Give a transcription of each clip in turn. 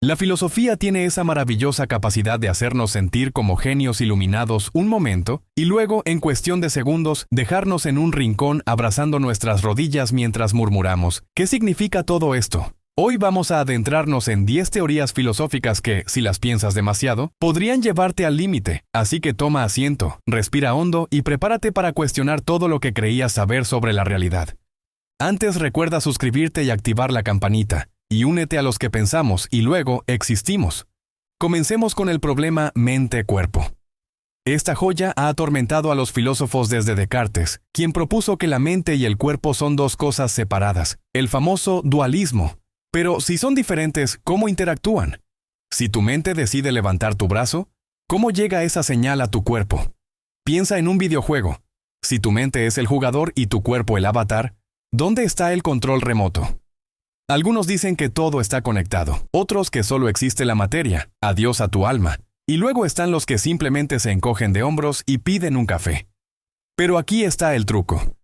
La filosofía tiene esa maravillosa capacidad de hacernos sentir como genios iluminados un momento y luego, en cuestión de segundos, dejarnos en un rincón abrazando nuestras rodillas mientras murmuramos. ¿Qué significa todo esto? Hoy vamos a adentrarnos en 10 teorías filosóficas que, si las piensas demasiado, podrían llevarte al límite. Así que toma asiento, respira hondo y prepárate para cuestionar todo lo que creías saber sobre la realidad. Antes recuerda suscribirte y activar la campanita. Y únete a los que pensamos y luego existimos. Comencemos con el problema mente-cuerpo. Esta joya ha atormentado a los filósofos desde Descartes, quien propuso que la mente y el cuerpo son dos cosas separadas, el famoso dualismo. Pero si son diferentes, ¿cómo interactúan? Si tu mente decide levantar tu brazo, ¿cómo llega esa señal a tu cuerpo? Piensa en un videojuego. Si tu mente es el jugador y tu cuerpo el avatar, ¿dónde está el control remoto? Algunos dicen que todo está conectado, otros que solo existe la materia, adiós a tu alma, y luego están los que simplemente se encogen de hombros y piden un café. Pero aquí está el truco.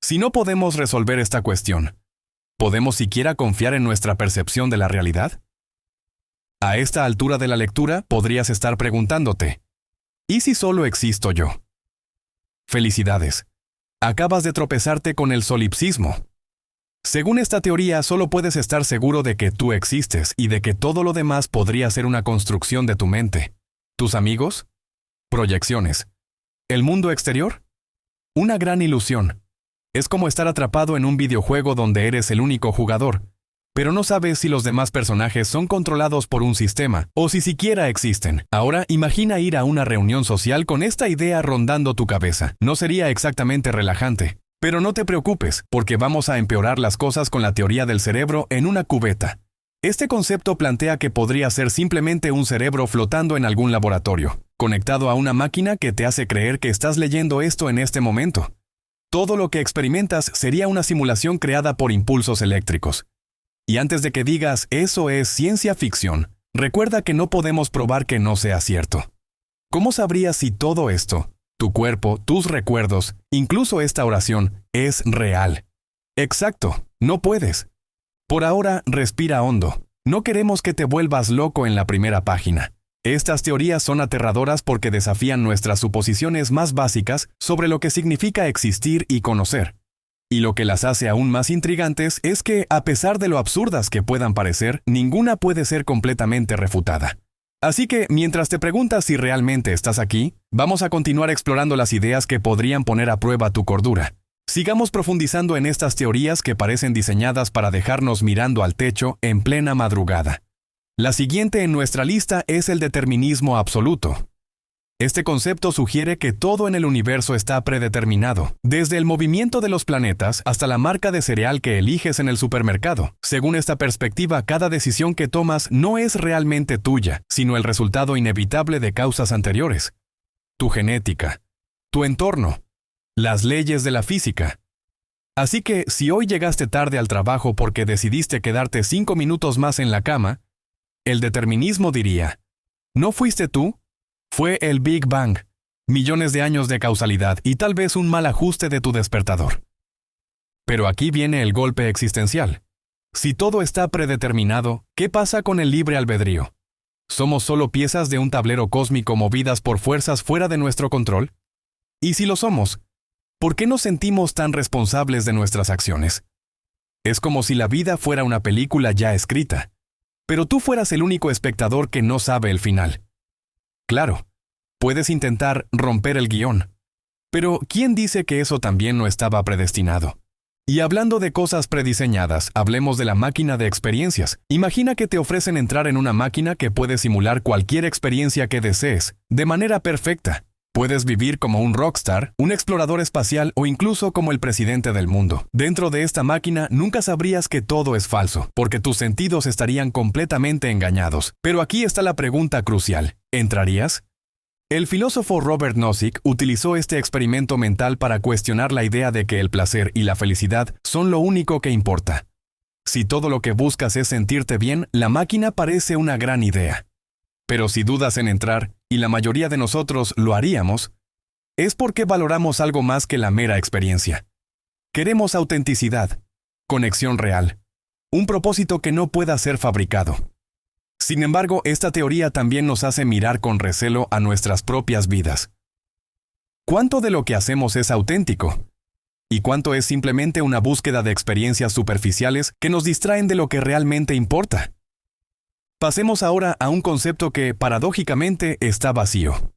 Si no podemos resolver esta cuestión, ¿podemos siquiera confiar en nuestra percepción de la realidad? A esta altura de la lectura podrías estar preguntándote, ¿y si solo existo yo? Felicidades. Acabas de tropezarte con el solipsismo. Según esta teoría, solo puedes estar seguro de que tú existes y de que todo lo demás podría ser una construcción de tu mente. ¿Tus amigos? Proyecciones. ¿El mundo exterior? Una gran ilusión. Es como estar atrapado en un videojuego donde eres el único jugador, pero no sabes si los demás personajes son controlados por un sistema o si siquiera existen. Ahora imagina ir a una reunión social con esta idea rondando tu cabeza. No sería exactamente relajante. Pero no te preocupes, porque vamos a empeorar las cosas con la teoría del cerebro en una cubeta. Este concepto plantea que podría ser simplemente un cerebro flotando en algún laboratorio, conectado a una máquina que te hace creer que estás leyendo esto en este momento. Todo lo que experimentas sería una simulación creada por impulsos eléctricos. Y antes de que digas eso es ciencia ficción, recuerda que no podemos probar que no sea cierto. ¿Cómo sabrías si todo esto, tu cuerpo, tus recuerdos, incluso esta oración, es real? Exacto, no puedes. Por ahora, respira hondo. No queremos que te vuelvas loco en la primera página. Estas teorías son aterradoras porque desafían nuestras suposiciones más básicas sobre lo que significa existir y conocer. Y lo que las hace aún más intrigantes es que, a pesar de lo absurdas que puedan parecer, ninguna puede ser completamente refutada. Así que, mientras te preguntas si realmente estás aquí, vamos a continuar explorando las ideas que podrían poner a prueba tu cordura. Sigamos profundizando en estas teorías que parecen diseñadas para dejarnos mirando al techo en plena madrugada. La siguiente en nuestra lista es el determinismo absoluto. Este concepto sugiere que todo en el universo está predeterminado, desde el movimiento de los planetas hasta la marca de cereal que eliges en el supermercado. Según esta perspectiva, cada decisión que tomas no es realmente tuya, sino el resultado inevitable de causas anteriores. Tu genética, tu entorno, las leyes de la física. Así que, si hoy llegaste tarde al trabajo porque decidiste quedarte 5 minutos más en la cama, el determinismo diría, ¿no fuiste tú? Fue el Big Bang, millones de años de causalidad y tal vez un mal ajuste de tu despertador. Pero aquí viene el golpe existencial. Si todo está predeterminado, ¿qué pasa con el libre albedrío? ¿Somos solo piezas de un tablero cósmico movidas por fuerzas fuera de nuestro control? Y si lo somos, ¿por qué nos sentimos tan responsables de nuestras acciones? Es como si la vida fuera una película ya escrita, pero tú fueras el único espectador que no sabe el final. Claro, puedes intentar romper el guión, pero ¿quién dice que eso también no estaba predestinado? Y hablando de cosas prediseñadas, hablemos de la máquina de experiencias. Imagina que te ofrecen entrar en una máquina que puede simular cualquier experiencia que desees, de manera perfecta. Puedes vivir como un rockstar, un explorador espacial o incluso como el presidente del mundo. Dentro de esta máquina nunca sabrías que todo es falso, porque tus sentidos estarían completamente engañados. Pero aquí está la pregunta crucial. ¿Entrarías? El filósofo Robert Nozick utilizó este experimento mental para cuestionar la idea de que el placer y la felicidad son lo único que importa. Si todo lo que buscas es sentirte bien, la máquina parece una gran idea. Pero si dudas en entrar, y la mayoría de nosotros lo haríamos, es porque valoramos algo más que la mera experiencia. Queremos autenticidad, conexión real, un propósito que no pueda ser fabricado. Sin embargo, esta teoría también nos hace mirar con recelo a nuestras propias vidas. ¿Cuánto de lo que hacemos es auténtico? ¿Y cuánto es simplemente una búsqueda de experiencias superficiales que nos distraen de lo que realmente importa? Pasemos ahora a un concepto que, paradójicamente, está vacío.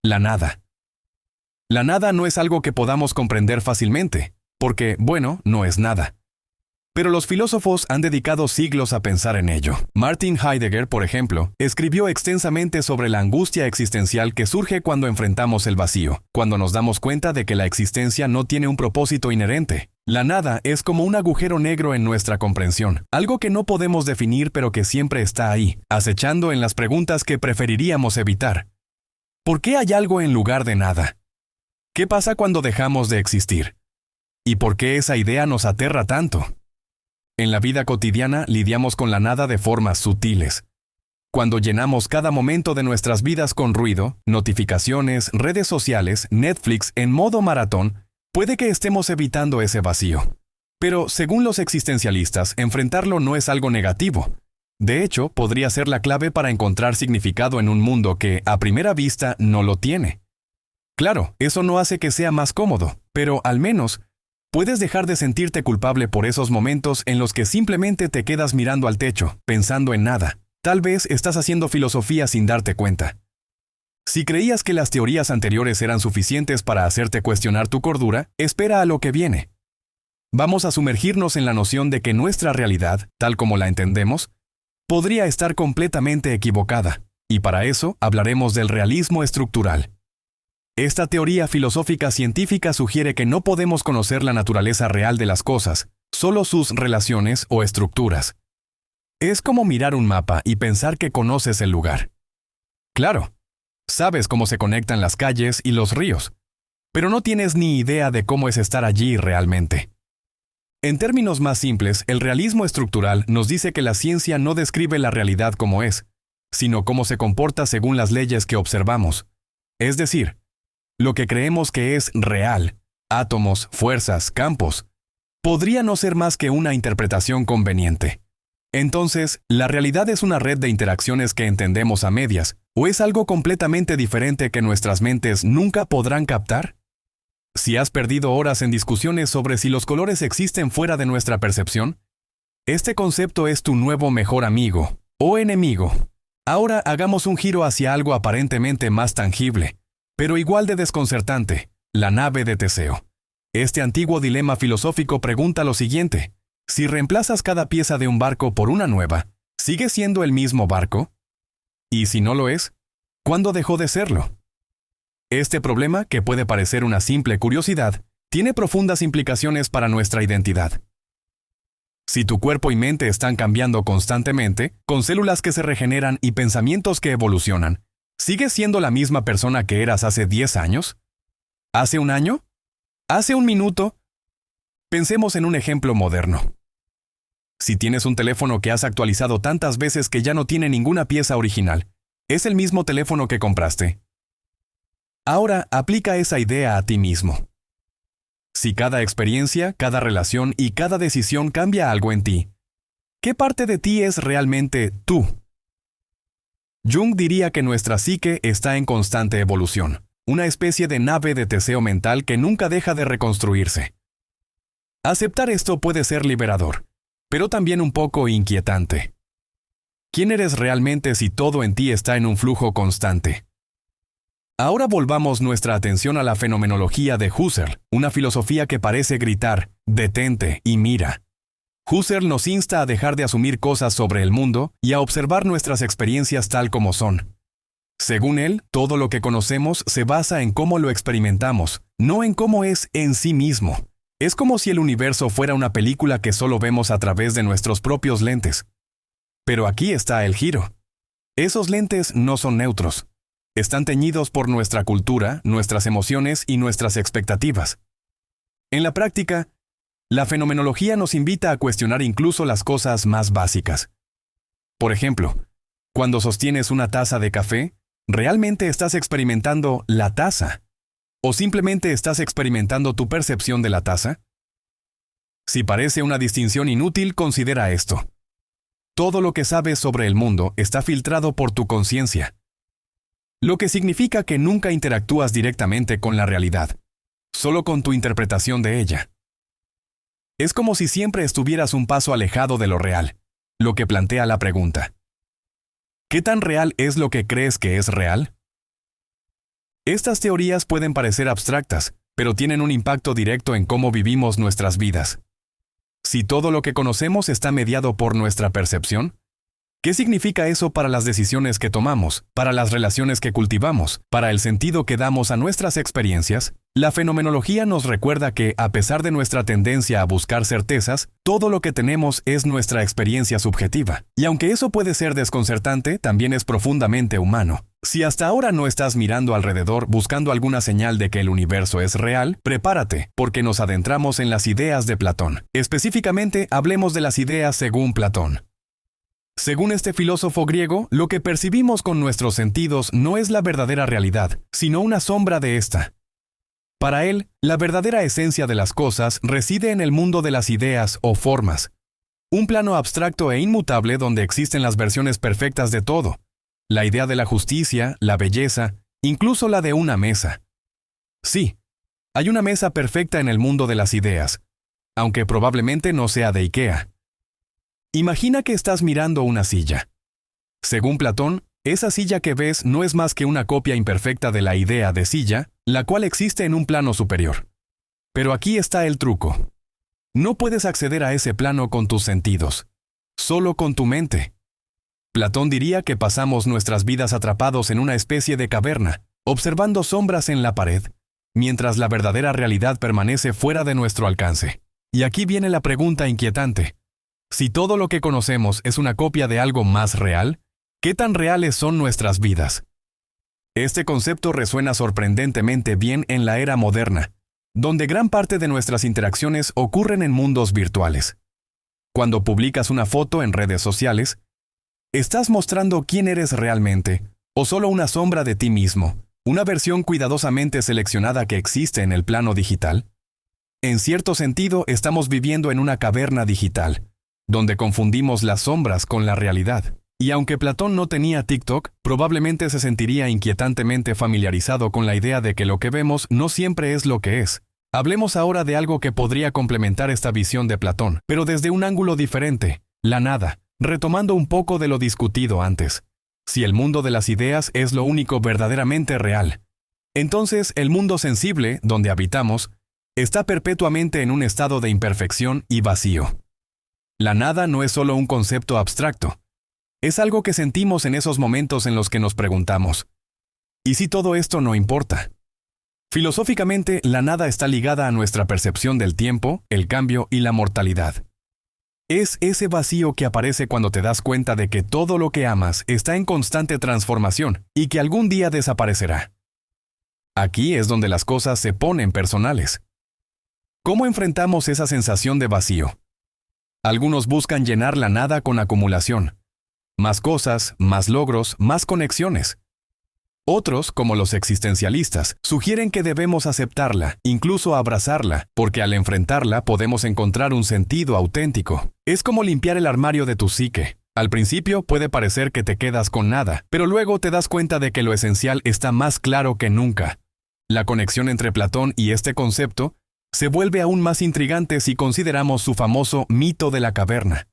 La nada. La nada no es algo que podamos comprender fácilmente, porque, bueno, no es nada. Pero los filósofos han dedicado siglos a pensar en ello. Martin Heidegger, por ejemplo, escribió extensamente sobre la angustia existencial que surge cuando enfrentamos el vacío, cuando nos damos cuenta de que la existencia no tiene un propósito inherente. La nada es como un agujero negro en nuestra comprensión, algo que no podemos definir pero que siempre está ahí, acechando en las preguntas que preferiríamos evitar. ¿Por qué hay algo en lugar de nada? ¿Qué pasa cuando dejamos de existir? ¿Y por qué esa idea nos aterra tanto? En la vida cotidiana lidiamos con la nada de formas sutiles. Cuando llenamos cada momento de nuestras vidas con ruido, notificaciones, redes sociales, Netflix en modo maratón, puede que estemos evitando ese vacío. Pero, según los existencialistas, enfrentarlo no es algo negativo. De hecho, podría ser la clave para encontrar significado en un mundo que, a primera vista, no lo tiene. Claro, eso no hace que sea más cómodo, pero al menos puedes dejar de sentirte culpable por esos momentos en los que simplemente te quedas mirando al techo, pensando en nada. Tal vez estás haciendo filosofía sin darte cuenta. Si creías que las teorías anteriores eran suficientes para hacerte cuestionar tu cordura, espera a lo que viene. Vamos a sumergirnos en la noción de que nuestra realidad, tal como la entendemos, podría estar completamente equivocada, y para eso hablaremos del realismo estructural. Esta teoría filosófica científica sugiere que no podemos conocer la naturaleza real de las cosas, solo sus relaciones o estructuras. Es como mirar un mapa y pensar que conoces el lugar. Claro, sabes cómo se conectan las calles y los ríos, pero no tienes ni idea de cómo es estar allí realmente. En términos más simples, el realismo estructural nos dice que la ciencia no describe la realidad como es, sino cómo se comporta según las leyes que observamos. Es decir, lo que creemos que es real, átomos, fuerzas, campos, podría no ser más que una interpretación conveniente. Entonces, ¿la realidad es una red de interacciones que entendemos a medias, o es algo completamente diferente que nuestras mentes nunca podrán captar? Si has perdido horas en discusiones sobre si los colores existen fuera de nuestra percepción, este concepto es tu nuevo mejor amigo, o enemigo. Ahora hagamos un giro hacia algo aparentemente más tangible, pero igual de desconcertante, la nave de Teseo. Este antiguo dilema filosófico pregunta lo siguiente: si reemplazas cada pieza de un barco por una nueva, ¿sigue siendo el mismo barco? Y si no lo es, ¿cuándo dejó de serlo? Este problema, que puede parecer una simple curiosidad, tiene profundas implicaciones para nuestra identidad. Si tu cuerpo y mente están cambiando constantemente, con células que se regeneran y pensamientos que evolucionan, ¿sigues siendo la misma persona que eras hace 10 años? ¿Hace un año? ¿Hace un minuto? Pensemos en un ejemplo moderno. Si tienes un teléfono que has actualizado tantas veces que ya no tiene ninguna pieza original, ¿es el mismo teléfono que compraste? Ahora aplica esa idea a ti mismo. Si cada experiencia, cada relación y cada decisión cambia algo en ti, ¿qué parte de ti es realmente tú? Jung diría que nuestra psique está en constante evolución, una especie de nave de Teseo mental que nunca deja de reconstruirse. Aceptar esto puede ser liberador, pero también un poco inquietante. ¿Quién eres realmente si todo en ti está en un flujo constante? Ahora volvamos nuestra atención a la fenomenología de Husserl, una filosofía que parece gritar, detente y mira. Husserl nos insta a dejar de asumir cosas sobre el mundo y a observar nuestras experiencias tal como son. Según él, todo lo que conocemos se basa en cómo lo experimentamos, no en cómo es en sí mismo. Es como si el universo fuera una película que solo vemos a través de nuestros propios lentes. Pero aquí está el giro. Esos lentes no son neutros. Están teñidos por nuestra cultura, nuestras emociones y nuestras expectativas. En la práctica, la fenomenología nos invita a cuestionar incluso las cosas más básicas. Por ejemplo, cuando sostienes una taza de café, ¿realmente estás experimentando la taza? ¿O simplemente estás experimentando tu percepción de la taza? Si parece una distinción inútil, considera esto. Todo lo que sabes sobre el mundo está filtrado por tu conciencia, lo que significa que nunca interactúas directamente con la realidad, solo con tu interpretación de ella. Es como si siempre estuvieras un paso alejado de lo real, lo que plantea la pregunta: ¿qué tan real es lo que crees que es real? Estas teorías pueden parecer abstractas, pero tienen un impacto directo en cómo vivimos nuestras vidas. Si todo lo que conocemos está mediado por nuestra percepción, ¿qué significa eso para las decisiones que tomamos, para las relaciones que cultivamos, para el sentido que damos a nuestras experiencias? La fenomenología nos recuerda que, a pesar de nuestra tendencia a buscar certezas, todo lo que tenemos es nuestra experiencia subjetiva. Y aunque eso puede ser desconcertante, también es profundamente humano. Si hasta ahora no estás mirando alrededor buscando alguna señal de que el universo es real, prepárate, porque nos adentramos en las ideas de Platón. Específicamente, hablemos de las ideas según Platón. Según este filósofo griego, lo que percibimos con nuestros sentidos no es la verdadera realidad, sino una sombra de esta. Para él, la verdadera esencia de las cosas reside en el mundo de las ideas o formas, un plano abstracto e inmutable donde existen las versiones perfectas de todo, la idea de la justicia, la belleza, incluso la de una mesa. Sí, hay una mesa perfecta en el mundo de las ideas, aunque probablemente no sea de IKEA. Imagina que estás mirando una silla. Según Platón, esa silla que ves no es más que una copia imperfecta de la idea de silla, la cual existe en un plano superior. Pero aquí está el truco. No puedes acceder a ese plano con tus sentidos, solo con tu mente. Platón diría que pasamos nuestras vidas atrapados en una especie de caverna, observando sombras en la pared, mientras la verdadera realidad permanece fuera de nuestro alcance. Y aquí viene la pregunta inquietante. Si todo lo que conocemos es una copia de algo más real, ¿qué tan reales son nuestras vidas? Este concepto resuena sorprendentemente bien en la era moderna, donde gran parte de nuestras interacciones ocurren en mundos virtuales. Cuando publicas una foto en redes sociales, ¿estás mostrando quién eres realmente, o solo una sombra de ti mismo, una versión cuidadosamente seleccionada que existe en el plano digital? En cierto sentido, estamos viviendo en una caverna digital, donde confundimos las sombras con la realidad. Y aunque Platón no tenía TikTok, probablemente se sentiría inquietantemente familiarizado con la idea de que lo que vemos no siempre es lo que es. Hablemos ahora de algo que podría complementar esta visión de Platón, pero desde un ángulo diferente: la nada, retomando un poco de lo discutido antes. Si el mundo de las ideas es lo único verdaderamente real, entonces el mundo sensible, donde habitamos, está perpetuamente en un estado de imperfección y vacío. La nada no es solo un concepto abstracto. Es algo que sentimos en esos momentos en los que nos preguntamos: ¿y si todo esto no importa? Filosóficamente, la nada está ligada a nuestra percepción del tiempo, el cambio y la mortalidad. Es ese vacío que aparece cuando te das cuenta de que todo lo que amas está en constante transformación y que algún día desaparecerá. Aquí es donde las cosas se ponen personales. ¿Cómo enfrentamos esa sensación de vacío? Algunos buscan llenar la nada con acumulación. Más cosas, más logros, más conexiones. Otros, como los existencialistas, sugieren que debemos aceptarla, incluso abrazarla, porque al enfrentarla podemos encontrar un sentido auténtico. Es como limpiar el armario de tu psique. Al principio puede parecer que te quedas con nada, pero luego te das cuenta de que lo esencial está más claro que nunca. La conexión entre Platón y este concepto se vuelve aún más intrigante si consideramos su famoso mito de la caverna.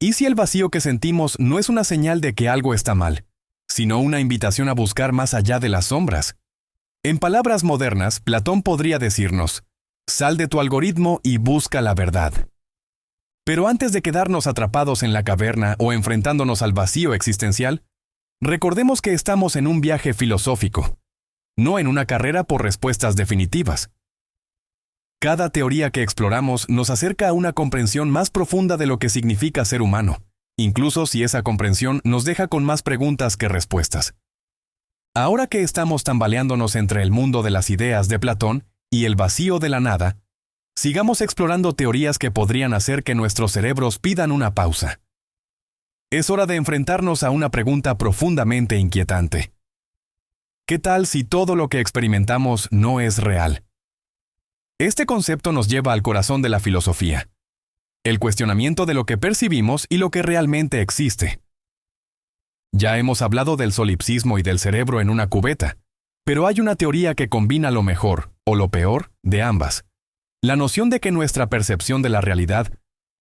¿Y si el vacío que sentimos no es una señal de que algo está mal, sino una invitación a buscar más allá de las sombras? En palabras modernas, Platón podría decirnos: sal de tu algoritmo y busca la verdad. Pero antes de quedarnos atrapados en la caverna o enfrentándonos al vacío existencial, recordemos que estamos en un viaje filosófico, no en una carrera por respuestas definitivas. Cada teoría que exploramos nos acerca a una comprensión más profunda de lo que significa ser humano, incluso si esa comprensión nos deja con más preguntas que respuestas. Ahora que estamos tambaleándonos entre el mundo de las ideas de Platón y el vacío de la nada, sigamos explorando teorías que podrían hacer que nuestros cerebros pidan una pausa. Es hora de enfrentarnos a una pregunta profundamente inquietante. ¿Qué tal si todo lo que experimentamos no es real? Este concepto nos lleva al corazón de la filosofía. el cuestionamiento de lo que percibimos y lo que realmente existe. Ya hemos hablado del solipsismo y del cerebro en una cubeta, pero hay una teoría que combina lo mejor, o lo peor, de ambas. La noción de que nuestra percepción de la realidad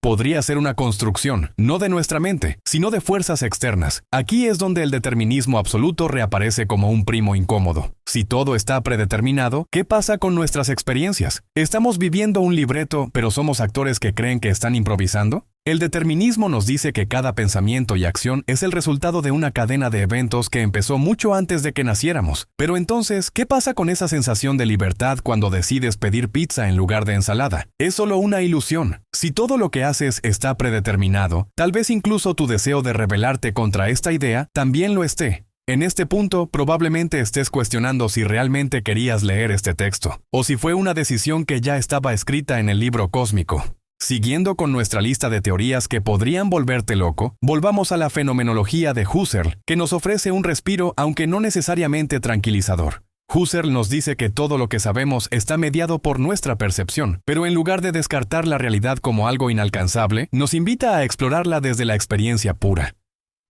podría ser una construcción, no de nuestra mente, sino de fuerzas externas. Aquí es donde el determinismo absoluto reaparece como un primo incómodo. Si todo está predeterminado, ¿qué pasa con nuestras experiencias? ¿Estamos viviendo un libreto, pero somos actores que creen que están improvisando? El determinismo nos dice que cada pensamiento y acción es el resultado de una cadena de eventos que empezó mucho antes de que naciéramos. Pero entonces, ¿qué pasa con esa sensación de libertad cuando decides pedir pizza en lugar de ensalada? Es solo una ilusión. Si todo lo que haces está predeterminado, tal vez incluso tu deseo de rebelarte contra esta idea también lo esté. En este punto, probablemente estés cuestionando si realmente querías leer este texto, o si fue una decisión que ya estaba escrita en el libro cósmico. Siguiendo con nuestra lista de teorías que podrían volverte loco, volvamos a la fenomenología de Husserl, que nos ofrece un respiro aunque no necesariamente tranquilizador. Husserl nos dice que todo lo que sabemos está mediado por nuestra percepción, pero en lugar de descartar la realidad como algo inalcanzable, nos invita a explorarla desde la experiencia pura.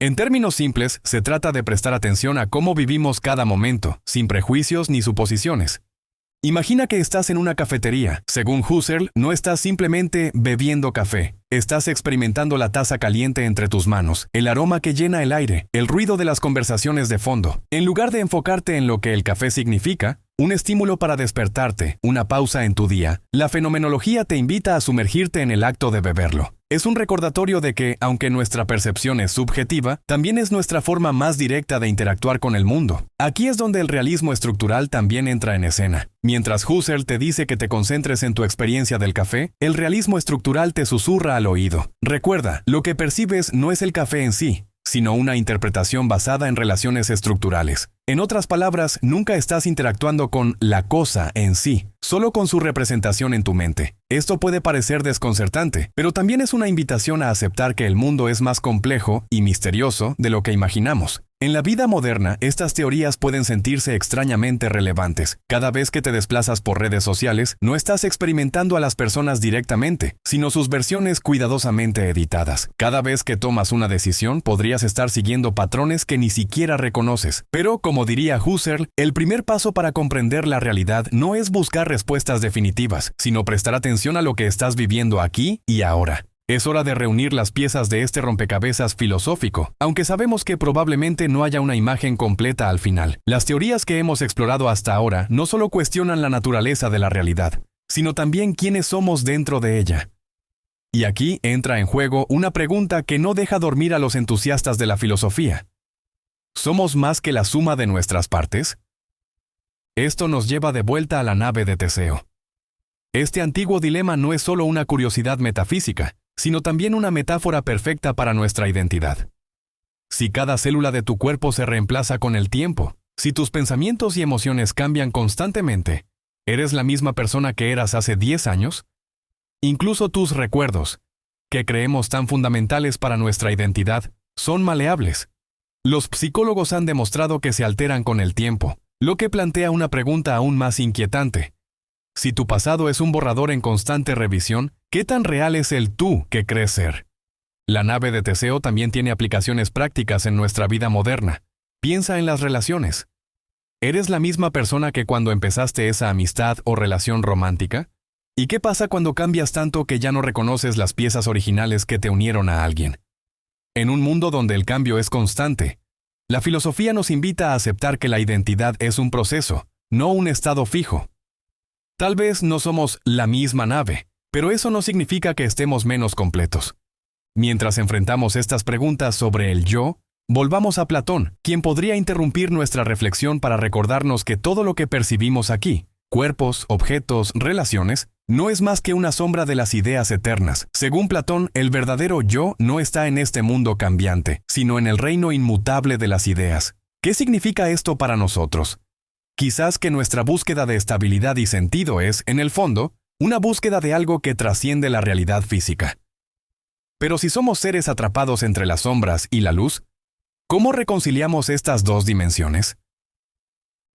En términos simples, se trata de prestar atención a cómo vivimos cada momento, sin prejuicios ni suposiciones. Imagina que estás en una cafetería. Según Husserl, no estás simplemente bebiendo café. Estás experimentando la taza caliente entre tus manos, el aroma que llena el aire, el ruido de las conversaciones de fondo. En lugar de enfocarte en lo que el café significa, un estímulo para despertarte, una pausa en tu día, la fenomenología te invita a sumergirte en el acto de beberlo. Es un recordatorio de que, aunque nuestra percepción es subjetiva, también es nuestra forma más directa de interactuar con el mundo. Aquí es donde el realismo estructural también entra en escena. Mientras Husserl te dice que te concentres en tu experiencia del café, el realismo estructural te susurra al oído. Recuerda, lo que percibes no es el café en sí, sino una interpretación basada en relaciones estructurales. En otras palabras, nunca estás interactuando con la cosa en sí, solo con su representación en tu mente. Esto puede parecer desconcertante, pero también es una invitación a aceptar que el mundo es más complejo y misterioso de lo que imaginamos. En la vida moderna, estas teorías pueden sentirse extrañamente relevantes. Cada vez que te desplazas por redes sociales, no estás experimentando a las personas directamente, sino sus versiones cuidadosamente editadas. Cada vez que tomas una decisión, podrías estar siguiendo patrones que ni siquiera reconoces. Pero, como diría Husserl, el primer paso para comprender la realidad no es buscar respuestas definitivas, sino prestar atención a lo que estás viviendo aquí y ahora. Es hora de reunir las piezas de este rompecabezas filosófico, aunque sabemos que probablemente no haya una imagen completa al final. Las teorías que hemos explorado hasta ahora no solo cuestionan la naturaleza de la realidad, sino también quiénes somos dentro de ella. Y aquí entra en juego una pregunta que no deja dormir a los entusiastas de la filosofía. ¿Somos más que la suma de nuestras partes? Esto nos lleva de vuelta a la nave de Teseo. Este antiguo dilema no es solo una curiosidad metafísica, sino también una metáfora perfecta para nuestra identidad. Si cada célula de tu cuerpo se reemplaza con el tiempo, si tus pensamientos y emociones cambian constantemente, ¿eres la misma persona que eras hace 10 años? Incluso tus recuerdos, que creemos tan fundamentales para nuestra identidad, son maleables. Los psicólogos han demostrado que se alteran con el tiempo, lo que plantea una pregunta aún más inquietante. Si tu pasado es un borrador en constante revisión, ¿qué tan real es el tú que crees ser? La nave de Teseo también tiene aplicaciones prácticas en nuestra vida moderna. Piensa en las relaciones. ¿Eres la misma persona que cuando empezaste esa amistad o relación romántica? ¿Y qué pasa cuando cambias tanto que ya no reconoces las piezas originales que te unieron a alguien? En un mundo donde el cambio es constante, la filosofía nos invita a aceptar que la identidad es un proceso, no un estado fijo. Tal vez no somos la misma nave, pero eso no significa que estemos menos completos. Mientras enfrentamos estas preguntas sobre el yo, volvamos a Platón, quien podría interrumpir nuestra reflexión para recordarnos que todo lo que percibimos aquí, cuerpos, objetos, relaciones, no es más que una sombra de las ideas eternas. Según Platón, el verdadero yo no está en este mundo cambiante, sino en el reino inmutable de las ideas. ¿Qué significa esto para nosotros? Quizás que nuestra búsqueda de estabilidad y sentido es, en el fondo, una búsqueda de algo que trasciende la realidad física. Pero si somos seres atrapados entre las sombras y la luz, ¿cómo reconciliamos estas dos dimensiones?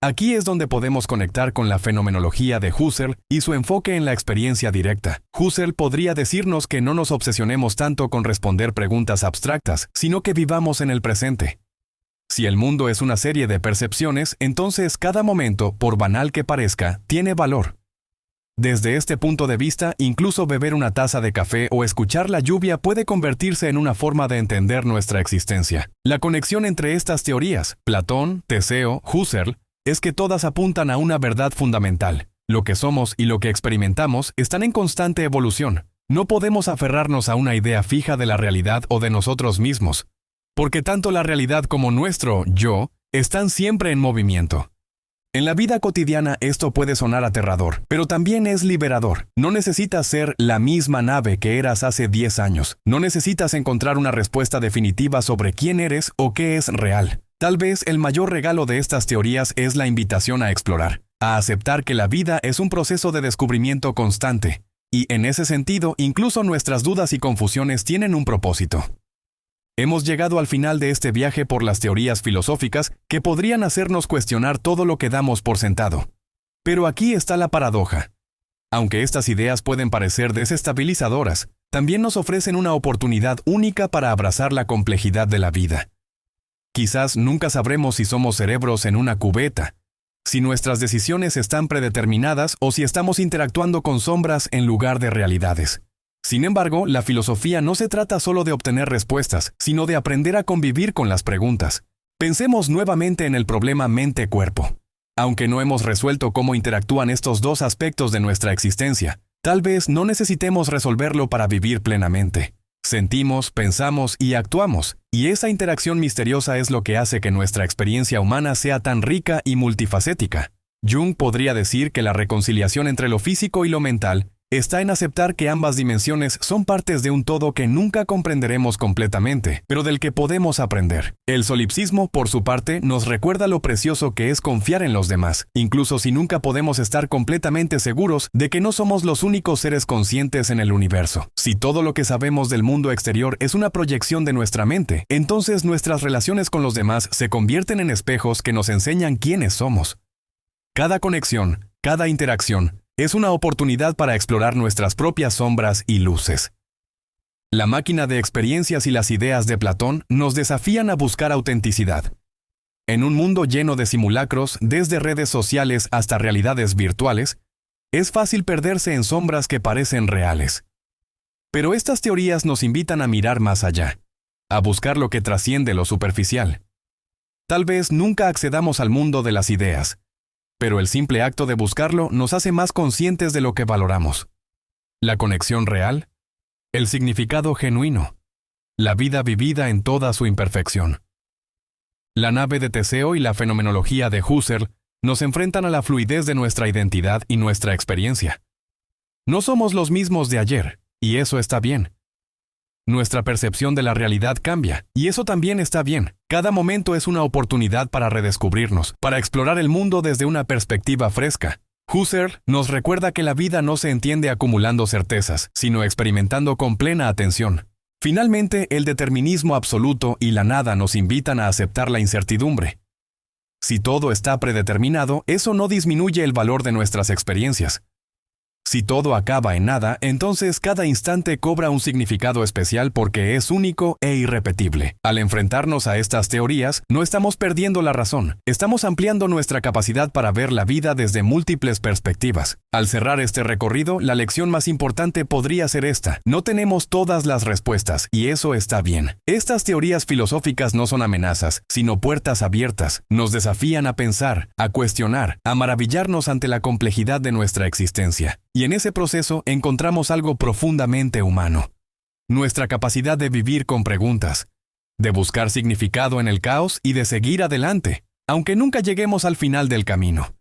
Aquí es donde podemos conectar con la fenomenología de Husserl y su enfoque en la experiencia directa. Husserl podría decirnos que no nos obsesionemos tanto con responder preguntas abstractas, sino que vivamos en el presente. Si el mundo es una serie de percepciones, entonces cada momento, por banal que parezca, tiene valor. Desde este punto de vista, incluso beber una taza de café o escuchar la lluvia puede convertirse en una forma de entender nuestra existencia. La conexión entre estas teorías, Platón, Teseo, Husserl, es que todas apuntan a una verdad fundamental. Lo que somos y lo que experimentamos están en constante evolución. No podemos aferrarnos a una idea fija de la realidad o de nosotros mismos, porque tanto la realidad como nuestro yo están siempre en movimiento. En la vida cotidiana esto puede sonar aterrador, pero también es liberador. No necesitas ser la misma nave que eras hace 10 años. No necesitas encontrar una respuesta definitiva sobre quién eres o qué es real. Tal vez el mayor regalo de estas teorías es la invitación a explorar, a aceptar que la vida es un proceso de descubrimiento constante, y en ese sentido, incluso nuestras dudas y confusiones tienen un propósito. Hemos llegado al final de este viaje por las teorías filosóficas que podrían hacernos cuestionar todo lo que damos por sentado. Pero aquí está la paradoja. Aunque estas ideas pueden parecer desestabilizadoras, también nos ofrecen una oportunidad única para abrazar la complejidad de la vida. Quizás nunca sabremos si somos cerebros en una cubeta, si nuestras decisiones están predeterminadas o si estamos interactuando con sombras en lugar de realidades. Sin embargo, la filosofía no se trata solo de obtener respuestas, sino de aprender a convivir con las preguntas. Pensemos nuevamente en el problema mente-cuerpo. Aunque no hemos resuelto cómo interactúan estos dos aspectos de nuestra existencia, tal vez no necesitemos resolverlo para vivir plenamente. Sentimos, pensamos y actuamos, y esa interacción misteriosa es lo que hace que nuestra experiencia humana sea tan rica y multifacética. Jung podría decir que la reconciliación entre lo físico y lo mental está en aceptar que ambas dimensiones son partes de un todo que nunca comprenderemos completamente, pero del que podemos aprender. El solipsismo, por su parte, nos recuerda lo precioso que es confiar en los demás, incluso si nunca podemos estar completamente seguros de que no somos los únicos seres conscientes en el universo. Si todo lo que sabemos del mundo exterior es una proyección de nuestra mente, entonces nuestras relaciones con los demás se convierten en espejos que nos enseñan quiénes somos. Cada conexión, cada interacción, es una oportunidad para explorar nuestras propias sombras y luces. La máquina de experiencias y las ideas de Platón nos desafían a buscar autenticidad. En un mundo lleno de simulacros, desde redes sociales hasta realidades virtuales, es fácil perderse en sombras que parecen reales. Pero estas teorías nos invitan a mirar más allá, a buscar lo que trasciende lo superficial. Tal vez nunca accedamos al mundo de las ideas, pero el simple acto de buscarlo nos hace más conscientes de lo que valoramos. La conexión real, el significado genuino, la vida vivida en toda su imperfección. La nave de Teseo y la fenomenología de Husserl nos enfrentan a la fluidez de nuestra identidad y nuestra experiencia. No somos los mismos de ayer, y eso está bien. Nuestra percepción de la realidad cambia, y eso también está bien. Cada momento es una oportunidad para redescubrirnos, para explorar el mundo desde una perspectiva fresca. Husserl nos recuerda que la vida no se entiende acumulando certezas, sino experimentando con plena atención. Finalmente, el determinismo absoluto y la nada nos invitan a aceptar la incertidumbre. Si todo está predeterminado, eso no disminuye el valor de nuestras experiencias. Si todo acaba en nada, entonces cada instante cobra un significado especial porque es único e irrepetible. Al enfrentarnos a estas teorías, no estamos perdiendo la razón, estamos ampliando nuestra capacidad para ver la vida desde múltiples perspectivas. Al cerrar este recorrido, la lección más importante podría ser esta: no tenemos todas las respuestas, y eso está bien. Estas teorías filosóficas no son amenazas, sino puertas abiertas. Nos desafían a pensar, a cuestionar, a maravillarnos ante la complejidad de nuestra existencia. Y en ese proceso encontramos algo profundamente humano. Nuestra capacidad de vivir con preguntas, de buscar significado en el caos y de seguir adelante, aunque nunca lleguemos al final del camino.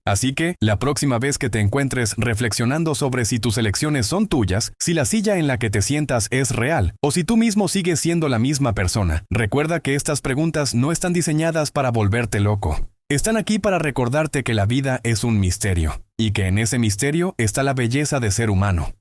Así que, la próxima vez que te encuentres reflexionando sobre si tus elecciones son tuyas, si la silla en la que te sientas es real, o si tú mismo sigues siendo la misma persona, recuerda que estas preguntas no están diseñadas para volverte loco. Están aquí para recordarte que la vida es un misterio, y que en ese misterio está la belleza de ser humano.